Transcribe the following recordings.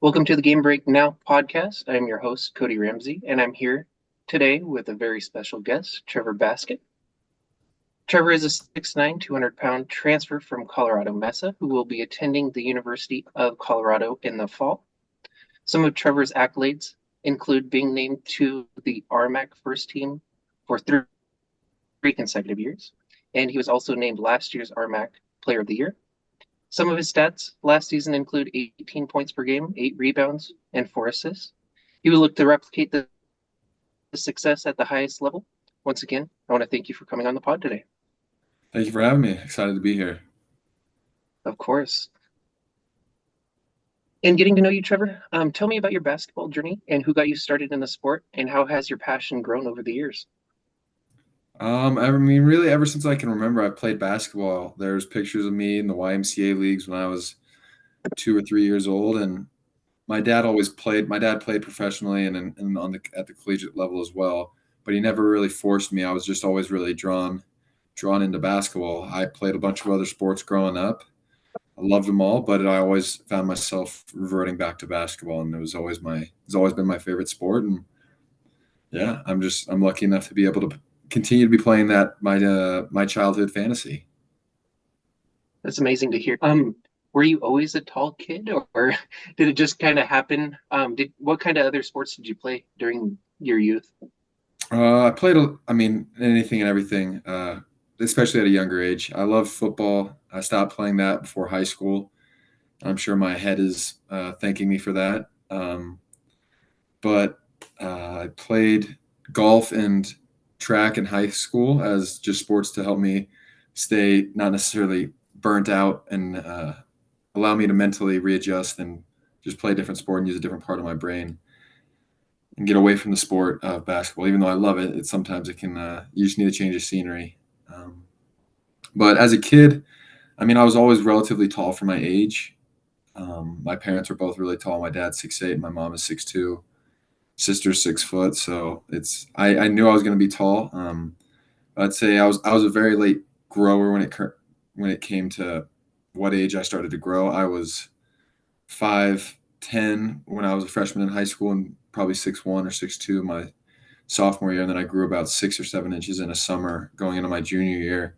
Welcome to the Gamebreak Now podcast. I'm your host, Cody Ramsey, and I'm here today with a very special guest, Trevor Baskin. Trevor is a 6'9", 200-pound transfer from Colorado Mesa who will be attending the University of Colorado in the fall. Some of Trevor's accolades include being named to the RMAC first team for three consecutive years, and he was also named last year's RMAC Player of the Year. Some of his stats last season include 18 points per game, 8 rebounds, and 4 assists. He will look to replicate the success at the highest level. Once again, I want to thank you for coming on the pod today. Thank you for having me. Excited to be here. Of course. And getting to know you, Trevor, tell me about your basketball journey and who got you started in the sport, and how has your passion grown over the years? Really, ever since I can remember, I've played basketball. There's pictures of me in the YMCA leagues when I was 2 or 3 years old, and my dad always played. My dad played professionally and at the collegiate level as well. But he never really forced me. I was just always really drawn into basketball. I played a bunch of other sports growing up. I loved them all, but I always found myself reverting back to basketball, and it's always been my favorite sport. And yeah, I'm lucky enough to be able to continue to be playing that my childhood fantasy. That's amazing to hear. Were you always a tall kid, or did it just kind of happen? What kind of other sports did you play during your youth? I played, anything and everything, especially at a younger age. I loved football. I stopped playing that before high school. I'm sure my head is thanking me for that. But I played golf and track in high school as just sports to help me stay not necessarily burnt out and allow me to mentally readjust and just play a different sport and use a different part of my brain and get away from the sport of basketball. Even though I love it, sometimes it can you just need a change of scenery. But as a kid, I was always relatively tall for my age. My parents were both really tall. My dad's 6'8", my mom is 6'2", sister's 6 foot. So I knew I was going to be tall. I'd say I was a very late grower when it came to what age I started to grow. I was 5'10" when I was a freshman in high school, and probably 6'1" or 6'2" my sophomore year, and then I grew about 6 or 7 inches in a summer going into my junior year,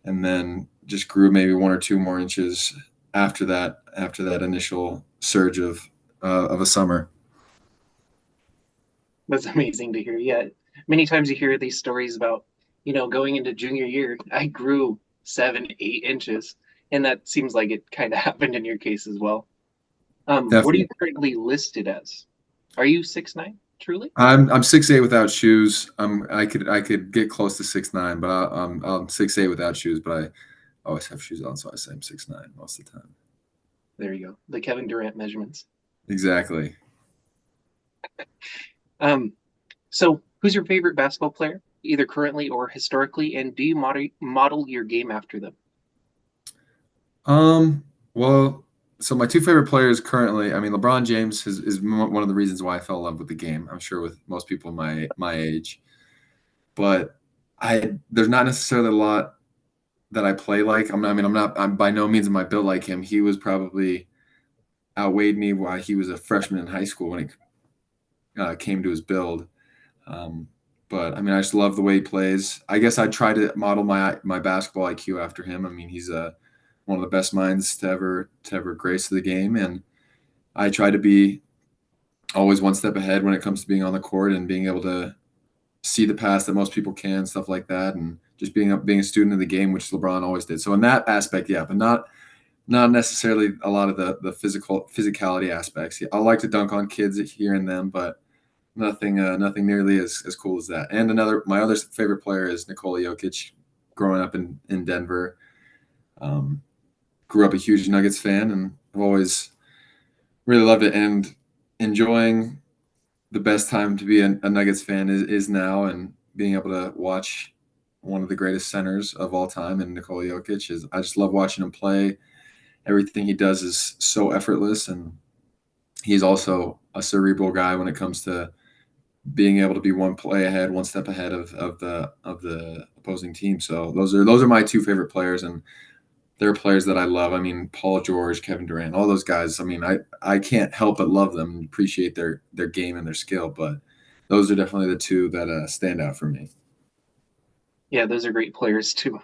and then just grew maybe 1 or 2 more inches after that initial surge of a summer. That's amazing to hear. Yeah, many times you hear these stories about, going into junior year, I grew 7, 8 inches, and that seems like it kind of happened in your case as well. What are you Definitely. currently listed as? Are you 6'9", truly? I'm 6'8" without shoes. I could get close to 6'9", but I'm 6'8" without shoes. But I always have shoes on, so I say I'm 6'9" most of the time. There you go. The Kevin Durant measurements. Exactly. Um, so who's your favorite basketball player, either currently or historically, and do you model your game after them? Well, so my two favorite players currently, LeBron James is one of the reasons why I fell in love with the game. I'm sure with most people my age, but I there's not necessarily a lot that I play like. I'm by no means am I built like him. He was probably outweighed me while he was a freshman in high school when it came to his build. Um, but I just love the way he plays. I guess I try to model my basketball IQ after him. He's one of the best minds to ever grace the game, and I try to be always one step ahead when it comes to being on the court and being able to see the pass that most people can, stuff like that, and just being a student of the game, which LeBron always did. So in that aspect, yeah, but not necessarily a lot of the physicality aspects. I like to dunk on kids here and then, but nothing nearly as cool as that. And my other favorite player is Nikola Jokic. Growing up in Denver, um, grew up a huge Nuggets fan, and I've always really loved it. And enjoying the best time to be a Nuggets fan is now, and being able to watch one of the greatest centers of all time in Nikola Jokic is I just love watching him play. Everything he does is so effortless, and he's also a cerebral guy when it comes to being able to be one play ahead, one step ahead of the opposing team. So those are my two favorite players, and there are players that I love. I mean, Paul George, Kevin Durant, all those guys. I mean, I can't help but love them and appreciate their game and their skill. But those are definitely the two that stand out for me. Yeah, those are great players to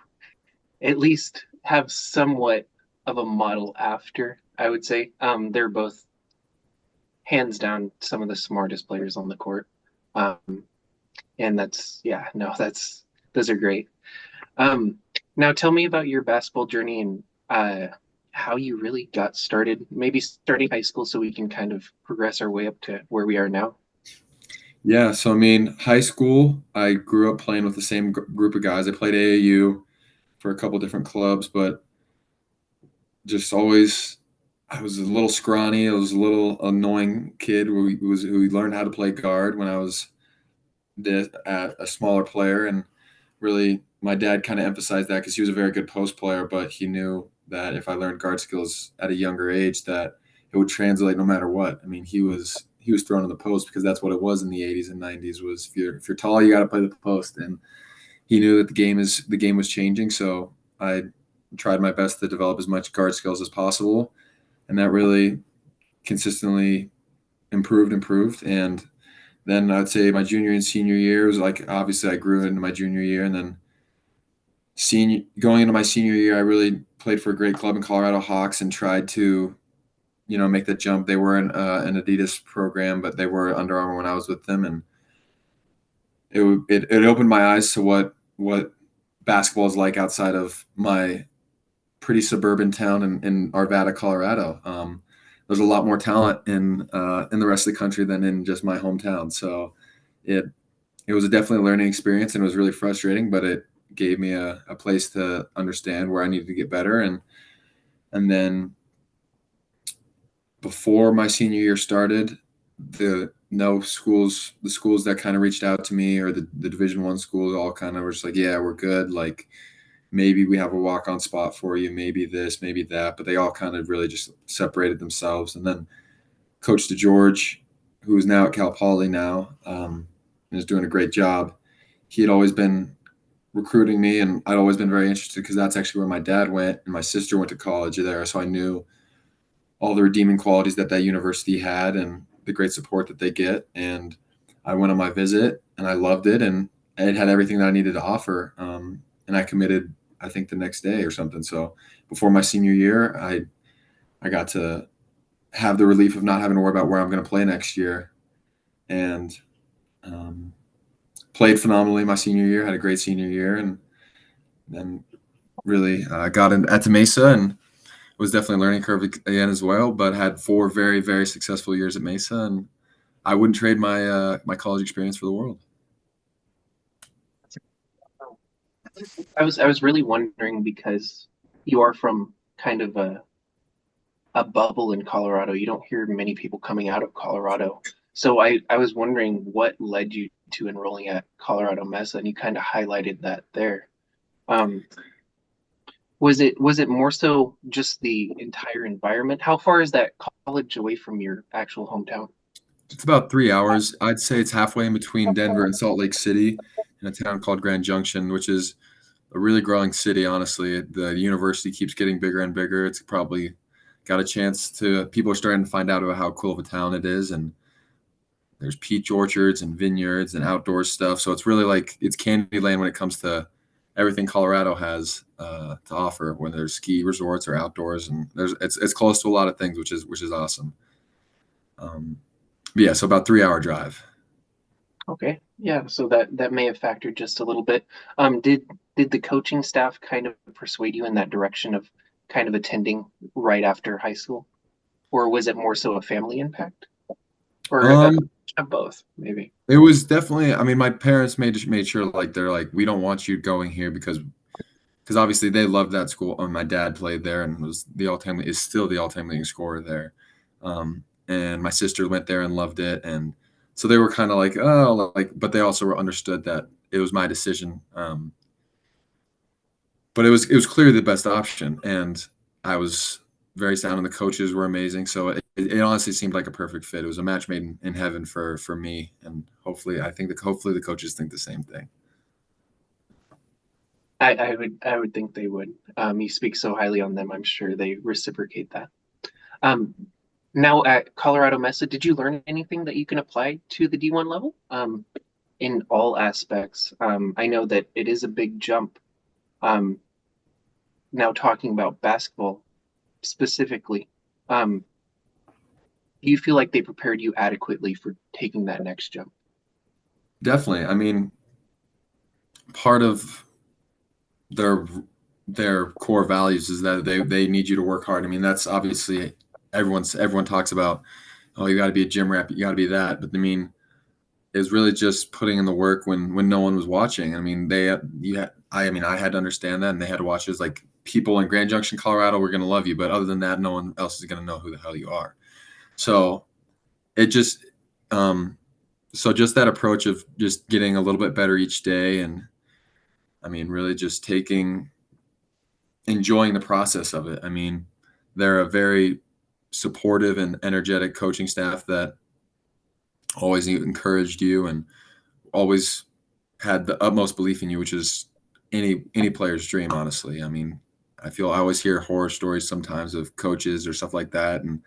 at least have somewhat of a model after, I would say. They're both hands down some of the smartest players on the court. Um, and that's yeah, no, that's those are great. Um, Now tell me about your basketball journey and how you really got started. Maybe starting high school so we can kind of progress our way up to where we are now. Yeah, so I mean, high school, I grew up playing with the same group of guys. I played AAU for a couple different clubs, but just always I was a little scrawny. I was a little annoying kid who learned how to play guard when I was at a smaller player, and really my dad kind of emphasized that because he was a very good post player, but he knew that if I learned guard skills at a younger age, that it would translate no matter what. I mean, he was thrown in the post because that's what it was in the 80s and 90s. Was if you're tall, you got to play the post, and he knew that the game was changing. So I tried my best to develop as much guard skills as possible, and that really consistently improved. And then I'd say my junior and senior year was like obviously I grew into my junior year, and then senior going into my senior year, I really played for a great club in Colorado Hawks and tried to make that jump. They were an Adidas program, but they were Under Armour when I was with them, and it opened my eyes to what basketball is like outside of my pretty suburban town in Arvada, Colorado. There's a lot more talent in the rest of the country than in just my hometown. So it it was definitely a learning experience, and it was really frustrating, but it gave me a place to understand where I needed to get better. And then before my senior year started, the schools that kind of reached out to me, or the Division I schools, all kind of were just like, yeah, we're good. Like maybe we have a walk on spot for you, maybe this, maybe that, but they all kind of really just separated themselves. And then Coach DeGeorge, who is now at Cal Poly now, and is doing a great job. He had always been recruiting me, and I'd always been very interested because that's actually where my dad went, and my sister went to college there. So I knew all the redeeming qualities that university had and the great support that they get. And I went on my visit, and I loved it, and it had everything that I needed to offer. And I committed, I think, the next day or something. So before my senior year, I got to have the relief of not having to worry about where I'm going to play next year, and um, played phenomenally my senior year. Had a great senior year, and then really got at the Mesa, and was definitely a learning curve again as well. But had 4 very very successful years at Mesa, and I wouldn't trade my college experience for the world. I was really wondering because you are from kind of a bubble in Colorado. You don't hear many people coming out of Colorado. So I was wondering what led you to enrolling at Colorado Mesa, and you kind of highlighted that there. Um, was it more so just the entire environment? How far is that college away from your actual hometown? It's about 3 hours. I'd say it's halfway in between Denver and Salt Lake City, in a town called Grand Junction, which is a really growing city. Honestly, the university keeps getting bigger and bigger. It's probably got a chance to people are starting to find out about how cool of a town it is, and there's peach orchards and vineyards and outdoor stuff. So it's really like it's Candyland when it comes to everything Colorado has to offer. When there's ski resorts or outdoors, and it's close to a lot of things, which is awesome. Um, but yeah, so about 3 hour drive. Okay. Yeah, so that may have factored just a little bit. Did the coaching staff kind of persuade you in that direction of kind of attending right after high school? Or was it more so a family impact? Or a Um, combination of both, maybe? it was definitely. I mean, my parents made sure like they're like we don't want you going here because obviously they loved that school. My dad played there and was the all-time is still the all-time leading scorer there. And my sister went there and loved it, and so they were kind of like, oh, like, but they also understood that it was my decision. But it was clearly the best option, and I was very sound, and the coaches were amazing. So it honestly seemed like a perfect fit. It was a match made in heaven for me, and hopefully, I think that hopefully the coaches think the same thing. I would think they would. You speak so highly on them. I'm sure they reciprocate that. Um, Now at Colorado Mesa, did you learn anything that you can apply to the D1 level? In all aspects. I know that it is a big jump. Um, Now talking about basketball specifically, um, do you feel like they prepared you adequately for taking that next jump? Definitely. I mean, part of their their core values is that they need you to work hard. I mean, that's obviously everyone talks about, oh, you got to be a gym rat, you got to be that. But I mean, it's really just putting in the work when no one was watching. I mean, I had to understand that, and they had to watch it. It's like people in Grand Junction, Colorado, were going to love you, but other than that, no one else is going to know who the hell you are. So it just, so just that approach of just getting a little bit better each day, and I mean, really just enjoying the process of it. I mean, they're a very supportive and energetic coaching staff that always encouraged you and always had the utmost belief in you, which is any player's dream, honestly. I mean, I always hear horror stories sometimes of coaches or stuff like that, and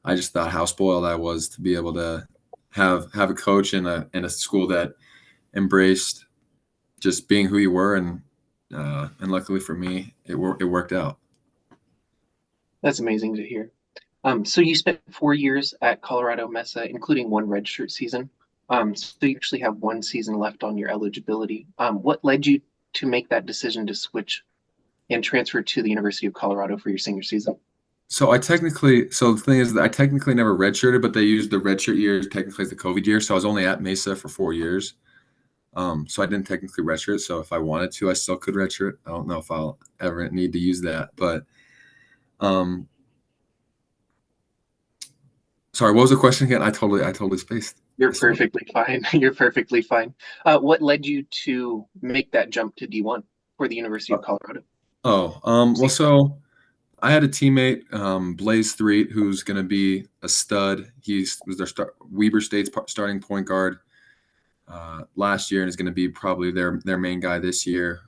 I just thought how spoiled I was to be able to have a coach in a school that embraced just being who you were, and luckily for me, it worked out. That's amazing to hear. So you spent 4 years at Colorado Mesa, including one redshirt season. So you actually have one season left on your eligibility. What led you to make that decision to switch and transfer to the University of Colorado for your senior season? So the thing is that I technically never redshirted, but they used the redshirt year technically as the COVID year. So I was only at Mesa for 4 years. So I didn't technically redshirt. So if I wanted to, I still could redshirt. I don't know if I'll ever need to use that, but um, sorry, what was the question again? I totally spaced. You're I still. perfectly fine. You're perfectly fine. What led you to make that jump to D1 for the University of Colorado? Well, so I had a teammate, Blaze Threet, who's going to be a stud. Was their Weber State's starting point guard last year, and is going to be probably their main guy this year.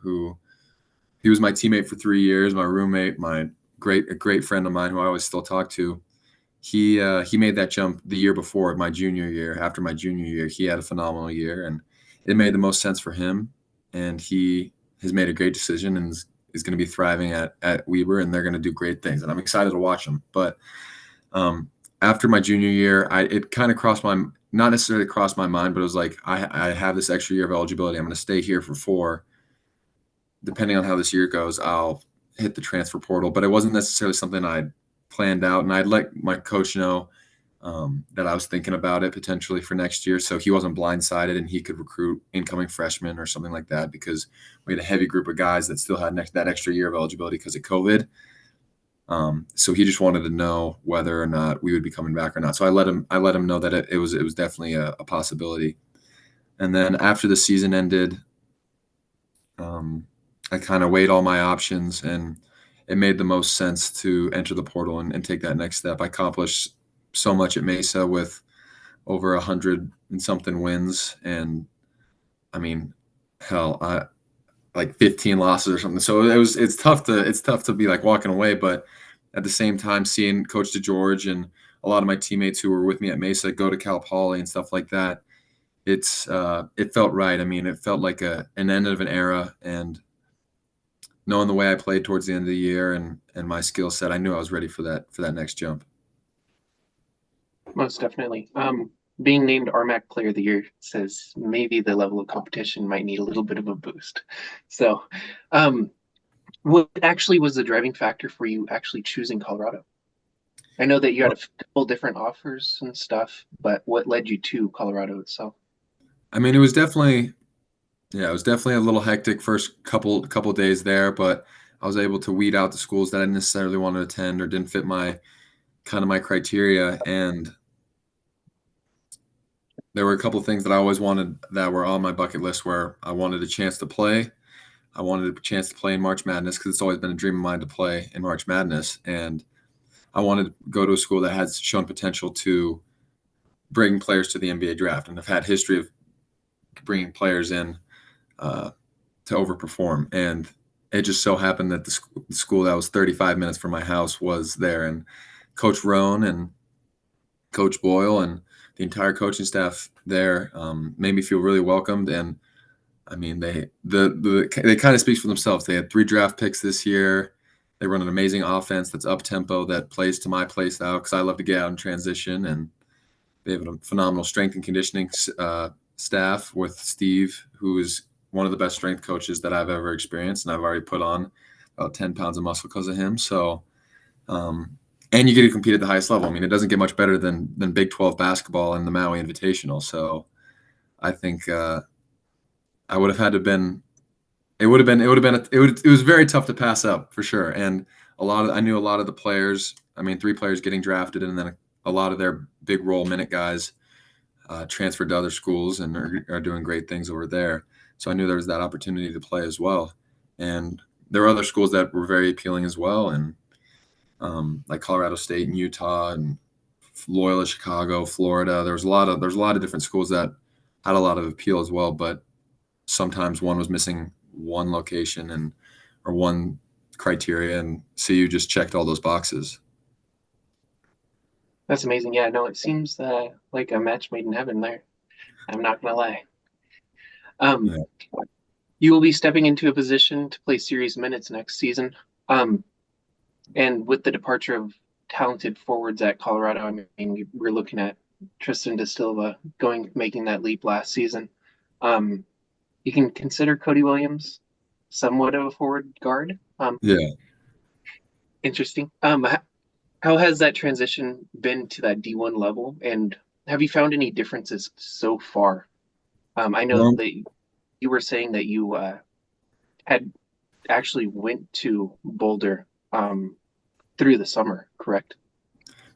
He was my teammate for 3 years, my roommate, a great friend of mine who I always still talk to. He made that jump the year before my junior year. After my junior year, he had a phenomenal year, and it made the most sense for him. And he has made a great decision and is going to be thriving at Weber, and they're going to do great things. And I'm excited to watch them. But after my junior year, it kind of not necessarily crossed my mind, but it was like I have this extra year of eligibility. I'm going to stay here for 4. Depending on how this year goes, I'll hit the transfer portal. But it wasn't necessarily something I'd planned out, and I'd let my coach know that I was thinking about it potentially for next year, so he wasn't blindsided and he could recruit incoming freshmen or something like that, because we had a heavy group of guys that still had that extra year of eligibility because of COVID. So he just wanted to know whether or not we would be coming back or not. So I let him know that it was definitely a possibility. And then after the season ended, I kind of weighed all my options, and it made the most sense to enter the portal and take that next step. I accomplished so much at Mesa with over 100 and something wins, and I mean, hell, like 15 losses or something. So it's tough to be like walking away, but at the same time, seeing Coach DeGeorge and a lot of my teammates who were with me at Mesa go to Cal Poly and stuff like that, it felt right. I mean, it felt like an end of an era, and knowing the way I played towards the end of the year and my skill set, I knew I was ready for that next jump. Most definitely. Being named RMAC Player of the Year says maybe the level of competition might need a little bit of a boost. So, um, what actually was the driving factor for you actually choosing Colorado? I know that you had a couple different offers and stuff, but what led you to Colorado itself? I mean, it was definitely a little hectic first couple days there, but I was able to weed out the schools that I didn't necessarily want to attend or didn't fit my criteria. And there were a couple of things that I always wanted that were on my bucket list, where I wanted a chance to play. I wanted a chance to play in March Madness because it's always been a dream of mine to play in March Madness. And I wanted to go to a school that has shown potential to bring players to the NBA draft, and have had history of bringing players in to overperform. And it just so happened that the school that was 35 minutes from my house was there, and Coach Roan and Coach Boyle and the entire coaching staff there made me feel really welcomed. And I mean, they kind of speaks for themselves. They had 3 draft picks this year. They run an amazing offense that's up tempo that plays to my play style because I love to get out and transition. And they have a phenomenal strength and conditioning staff with Steve, who is one of the best strength coaches that I've ever experienced, and I've already put on about 10 pounds of muscle because of him. So, and you get to compete at the highest level. I mean, it doesn't get much better than Big 12 basketball and the Maui Invitational. So, I think I would have had to been. It was very tough to pass up for sure. And I knew a lot of the players. I mean, 3 players getting drafted, and then a lot of their big role minute guys transferred to other schools and are doing great things over there. So I knew there was that opportunity to play as well. And there were other schools that were very appealing as well, and like Colorado State and Utah and Loyola Chicago, Florida. There's a lot of different schools that had a lot of appeal as well, but sometimes one was missing one location or one criteria, and CU just checked all those boxes. That's amazing. Yeah, no, it seems like a match made in heaven there. I'm not gonna lie. Um, Yeah. you will be stepping into a position to play series minutes next season. And with the departure of talented forwards at Colorado, I mean, we're looking at Tristan DeSilva making that leap last season. You can consider Cody Williams somewhat of a forward guard. Yeah. Interesting. How has that transition been to that D1 level, and have you found any differences so far? I know Um, that you were saying that you had actually went to Boulder through the summer, correct?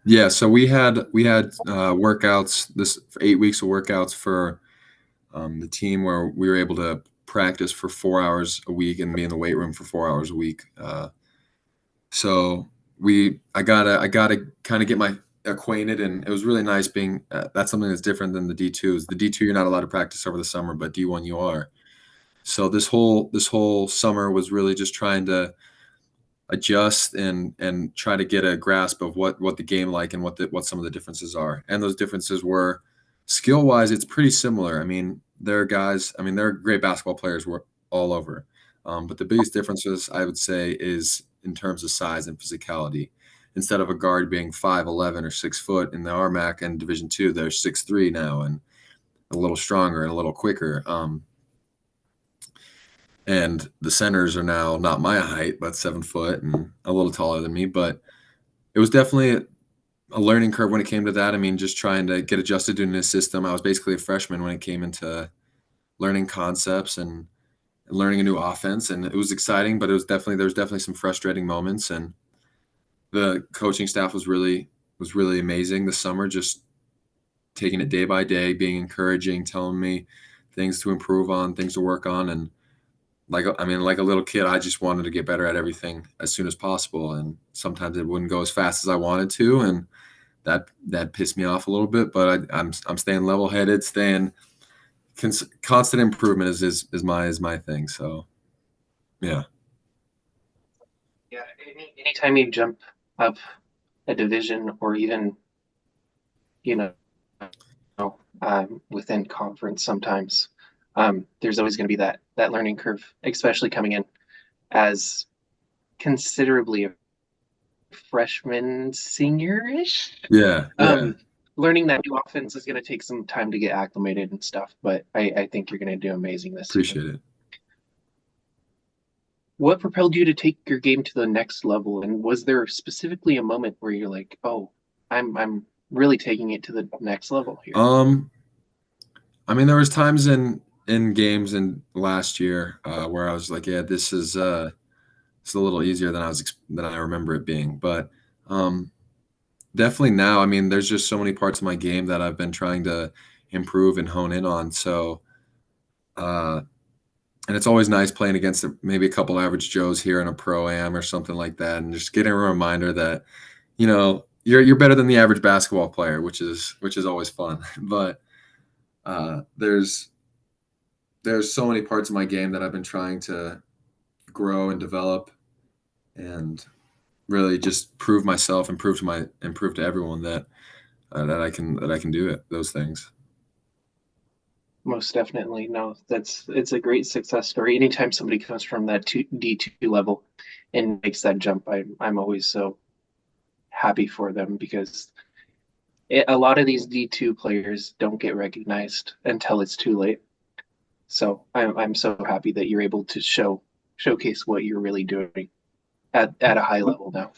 yeah. So we had workouts this 8 weeks of workouts for the team where we were able to practice for 4 hours a week and be in the weight room for 4 hours a week. So I gotta kind of get my acquainted, and it was really nice being. That's something that's different than the D2s. The D2 you're not allowed to practice over the summer, but D1 you are. So this whole summer was really just trying to adjust and try to get a grasp of what the game like and what some of the differences are. And those differences were skill wise, it's pretty similar. I mean, there are guys. I mean, there are great basketball players all over. But the biggest differences I would say is in terms of size and physicality. Instead of a guard being 5'11" or 6 foot in the RMAC and Division II, they're 6'3" now and a little stronger and a little quicker. And the centers are now not my height, but 7 foot and a little taller than me. But it was definitely a learning curve when it came to that. I mean, just trying to get adjusted to a new system. I was basically a freshman when it came into learning concepts and learning a new offense, and it was exciting. But there was definitely some frustrating moments. And the coaching staff was really amazing this summer. Just taking it day by day, being encouraging, telling me things to improve on, things to work on, and like a little kid, I just wanted to get better at everything as soon as possible, and sometimes it wouldn't go as fast as I wanted to, and that pissed me off a little bit. But I'm staying level headed, staying constant improvement is my thing. So yeah, Yeah, anytime you jump up a division or even, you know, within conference sometimes, there's always going to be that learning curve, especially coming in as considerably a freshman senior-ish. yeah, yeah. Learning that new offense is going to take some time to get acclimated and stuff, but I think you're going to do amazing this season. Appreciate it. What propelled you to take your game to the next level? And was there specifically a moment where you're like, oh, I'm really taking it to the next level here? I mean, there was times in games in last year where I was like, yeah, this is it's a little easier than I remember it being, but definitely now. I mean, there's just so many parts of my game that I've been trying to improve and hone in on. So, uh, and it's always nice playing against maybe a couple average Joes here in a pro am or something like that, and just getting a reminder that you're better than the average basketball player, which is always fun. But there's so many parts of my game that I've been trying to grow and develop, and really just prove myself and prove to everyone that I can do it, those things. Most definitely. No, it's a great success story. Anytime somebody comes from that D2 level and makes that jump, I'm always so happy for them because a lot of these D2 players don't get recognized until it's too late. So I'm so happy that you're able to showcase what you're really doing at a high level now.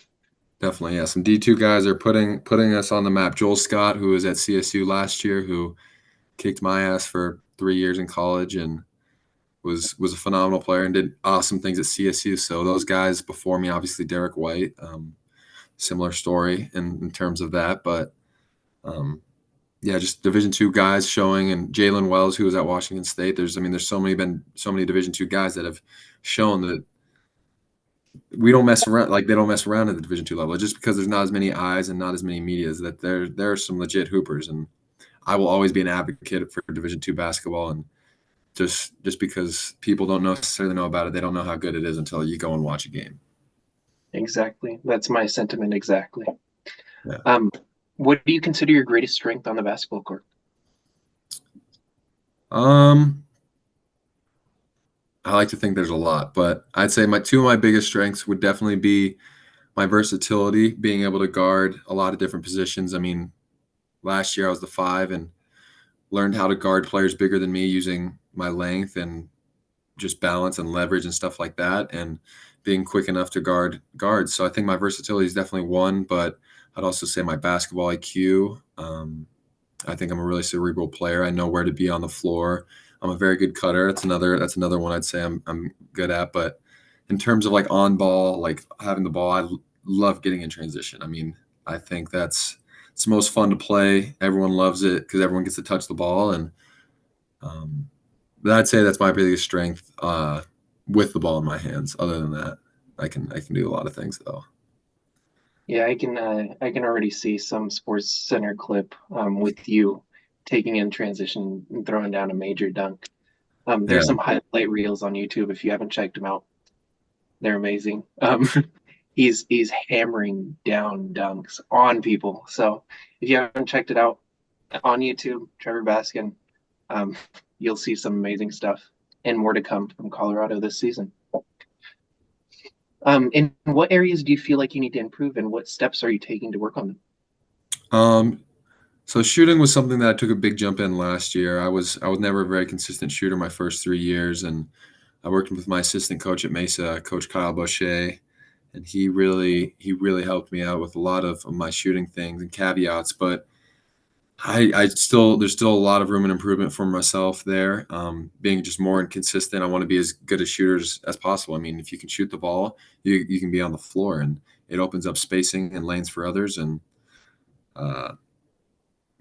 Definitely, yeah. Some D2 guys are putting us on the map. Joel Scott, who was at CSU last year, who kicked my ass for 3 years in college and was a phenomenal player and did awesome things at CSU. So those guys before me, obviously Derek White, similar story in terms of that, but um, yeah, just Division II guys showing, and Jalen Wells, who was at Washington State. There's so many Division II guys that have shown that we don't mess around, like they don't mess around at the Division II level. Just because there's not as many eyes and not as many medias, that there are some legit hoopers, and I will always be an advocate for Division II basketball. And just because people don't necessarily know about it, they don't know how good it is until you go and watch a game. Exactly. That's my sentiment exactly. Yeah. What do you consider your greatest strength on the basketball court? I like to think there's a lot, but I'd say two of my biggest strengths would definitely be my versatility, being able to guard a lot of different positions. I mean, last year I was the 5 and learned how to guard players bigger than me using my length and just balance and leverage and stuff like that, and being quick enough to guard guards. So I think my versatility is definitely one, but I'd also say my basketball IQ. I think I'm a really cerebral player. I know where to be on the floor. I'm a very good cutter. That's another one I'd say I'm good at. But in terms of like on ball, like having the ball, love getting in transition. I mean, I think it's the most fun to play. Everyone loves it because everyone gets to touch the ball, and um, but I'd say that's my biggest strength with the ball in my hands. Other than that, I can do a lot of things though. Yeah, I can already see some Sports Center clip with you taking in transition and throwing down a major dunk. There's Yeah, some highlight reels on YouTube if you haven't checked them out. They're amazing. He's hammering down dunks on people. So if you haven't checked it out on YouTube, Trevor Baskin, um, you'll see some amazing stuff and more to come from Colorado this season. In what areas do you feel like you need to improve, and what steps are you taking to work on them? Um, so shooting was something that I took a big jump in last year. I was never a very consistent shooter my first 3 years, and I worked with my assistant coach at Mesa, Coach Kyle Boucher, and he really helped me out with a lot of my shooting things and caveats. But I still there's still a lot of room and improvement for myself there. Being just more inconsistent. I want to be as good a shooters as possible. I mean, if you can shoot the ball, you can be on the floor, and it opens up spacing and lanes for others. And uh,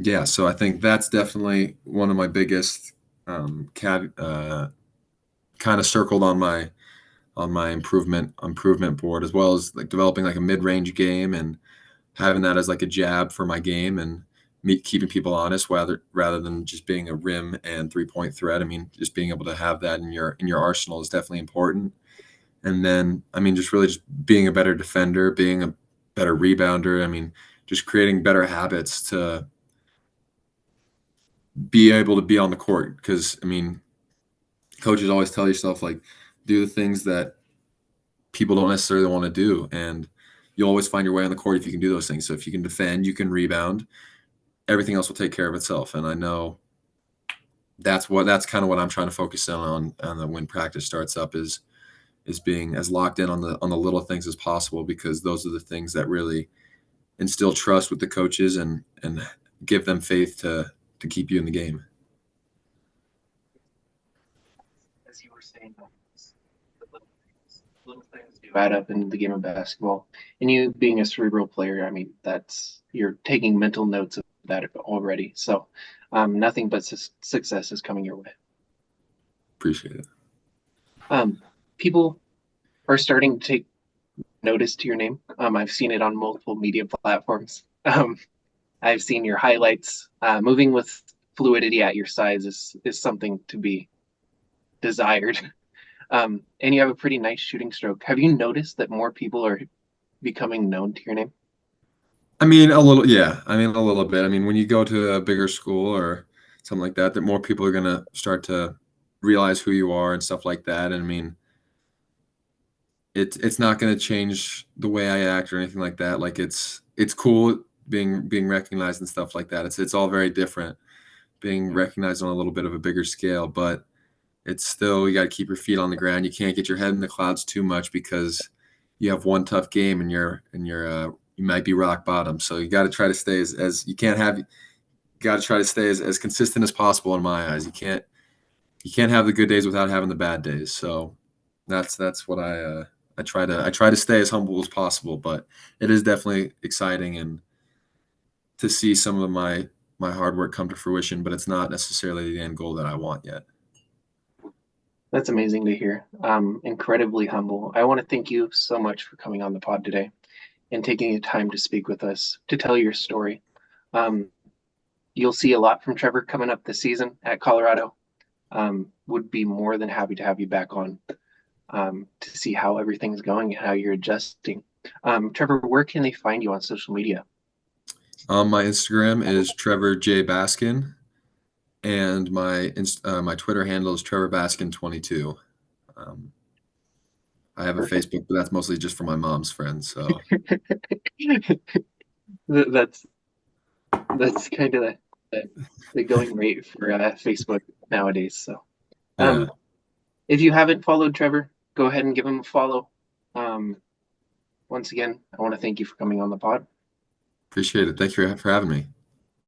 yeah, so I think that's definitely one of my biggest kind of circled on my improvement board, as well as like developing like a mid range game and having that as like a jab for my game, and me keeping people honest rather than just being a rim and 3-point threat. I mean, just being able to have that in your arsenal is definitely important. And then I mean, just really just being a better defender, being a better rebounder. I mean, just creating better habits to be able to be on the court. Because I mean, coaches always tell yourself like, do the things that people don't necessarily want to do, and you'll always find your way on the court if you can do those things. So if you can defend, you can rebound, everything else will take care of itself. And I know that's kind of what I'm trying to focus in on the, when practice starts up, is being as locked in on the little things as possible, because those are the things that really instill trust with the coaches and give them faith to keep you in the game. As you were saying, the little things do add up in the game of basketball. And you being a cerebral player, I mean, you're taking mental notes of that already. So nothing but success is coming your way. Appreciate it. People are starting to take notice to your name. I've seen it on multiple media platforms. I've seen your highlights. Moving with fluidity at your size is something to be desired. And you have a pretty nice shooting stroke. Have you noticed that more people are becoming known to your name? I mean, a little, yeah. I mean, a little bit. I mean, when you go to a bigger school or something like that, that more people are gonna start to realize who you are and stuff like that. And I mean, it's not gonna change the way I act or anything like that. Like it's cool being recognized and stuff like that. It's all very different being recognized on a little bit of a bigger scale, but it's still you got to keep your feet on the ground. You can't get your head in the clouds too much because you have one tough game and you might be rock bottom. So you got to try to stay as you can't have you got to try to stay as consistent as possible in my eyes. You can't have the good days without having the bad days. So that's what I try to stay as humble as possible, but it is definitely exciting and to see some of my hard work come to fruition, but it's not necessarily the end goal that I want yet. That's amazing to hear. Incredibly humble. I want to thank you so much for coming on the pod today and taking the time to speak with us to tell your story. Um, you'll see a lot from Trevor coming up this season at Colorado. Would be more than happy to have you back on to see how everything's going and how you're adjusting. Trevor, where can they find you on social media? My Instagram is Trevor J Baskin, and my Twitter handle is Trevor Baskin 22. Um, I have a Perfect. Facebook, but that's mostly just for my mom's friends. So that's that's kind of the going rate for Facebook nowadays. So, yeah, um, if you haven't followed Trevor, go ahead and give him a follow. Um, Once again, I want to thank you for coming on the pod. appreciate it. Thank you for having me.